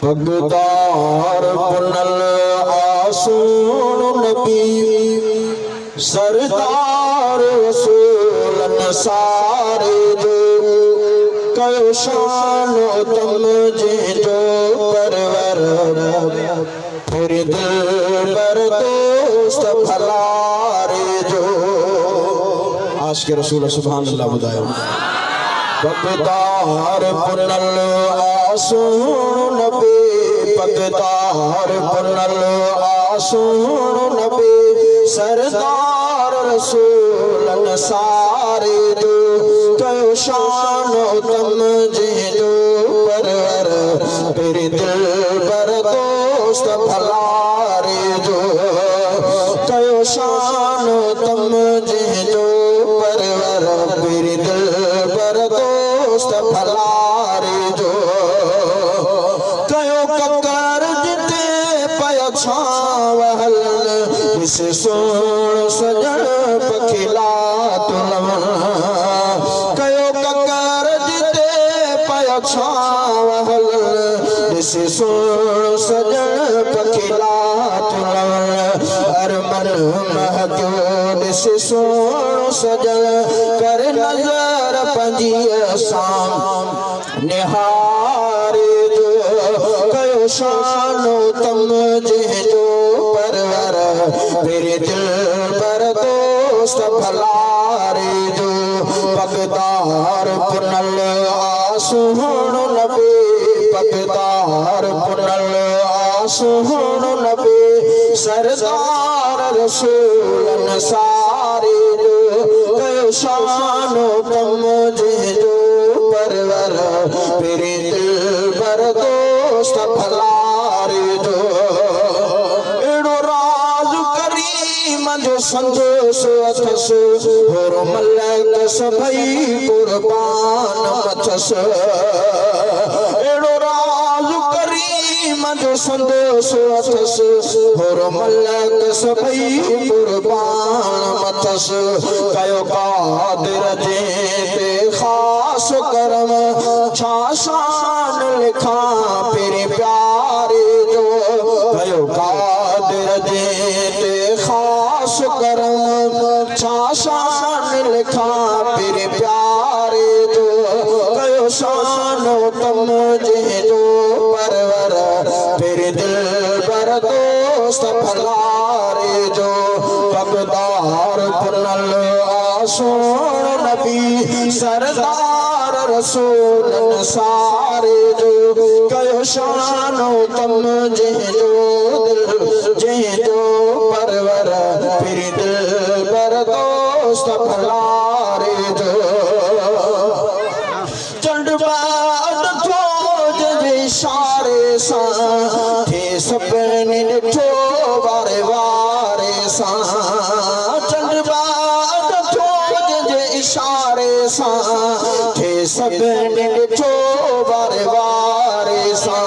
भगतार पुनल आसून नबी सरदार रसूलन सारे जो कयो शान तम जो परवर फिर दिल पर दोस्त भलारे जो आशिक रसूल सुभान अल्लाह बुधायो भगतार पुनल आसून नबी भगतार पुनल आसून नबी सरदार रसूलन सारे जो कयो शान तम जो परवर फिर दिल पर दोस्त भलारे जो कयो शान तम जो परवर फिर दिल पर दोस्त भलारे जो कयो ककर जिते पय छावहल इस सोण सजण पखिला तुलवन कयो ककर जिते पय छावहल इस सोण सजण पखिला तुलवन अरमन महजो इस सोण सजण कर नजर पंजी साम निहारे जो कयो शानो तम जो परवर मेरे दिल पर दोस्त भलारे जो भगतार पुनल आसून नबी भगतार पुनल आसून नबी सरदार रसूलन सारे जो कयो शानो तम जो परवर मेरे दिल पर दोस्त भलारे जो एड़ो राज करीम जो संदेश अथस होर मलक सभई कुर्बान मथस एड़ो राज करीम जो संदेश अथस होर मलक सभई कुर्बान मथस कयो कादिर जे ते खास करम छा शान लिखा पेरे प्यारे जो कयो कादिर जे ते खास करम छा शान लिखा पेरे प्यारे जो कयो शान तम जो परवर पेरे दिल पर दोस्त भलारे जो भगतार पुनल आसून नबी सरदार रसूलन सारे जो कयो शानो तम जो दिल जो परवर फिर दिल पर दोस्त भलारे जो चंडबाद खोज इशारे सा थे सपने ॾिठो वारे वारे सा चंडबाद खोज इशारे सा थे सपने ॾिठो वारे वारे सा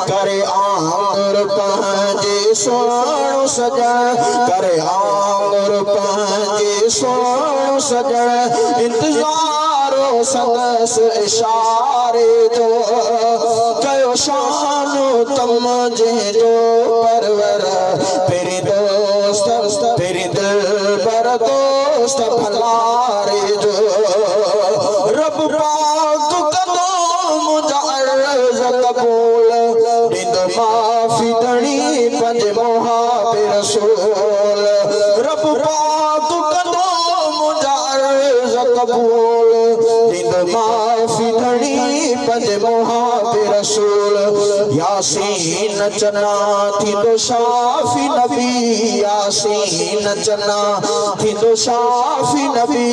करे आंगुर पंहिंजे सोण सजण करे आंगुर पंहिंजे सोण सजण इंतजारो संदस इशारे जो कयो शानो तम जो परवर फिर दोस्त फिर दिल पर दोस्त भलारे जो रब पाक कदो मुंहिंजा अर्ज़ कबूल ॾींद माफ़ी धणी पंज मोहाबे रसूल रब पाक कदो मुंहिंजा अर्ज़ कबूल ॾींद माफ़ी धणी पंज मोहाबे रसूल यासीन चना थींदो शाफी नबी यासीन चना थींदो शाफी नबी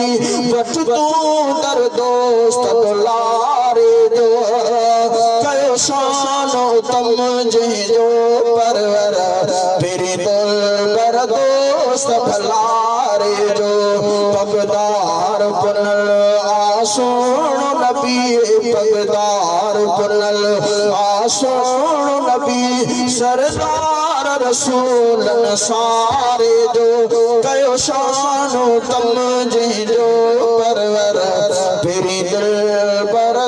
वठ तूं दर दोस्त दुलारे जो कयो शानो तम जो परवर फिर दिल पर दोस्त भलारे जो भगतार पुनल आसून नबी भगतार पुनल आसून नबी सरदार रसूलन सारे जो कयो शानो तम जो परवर फिर दिल पर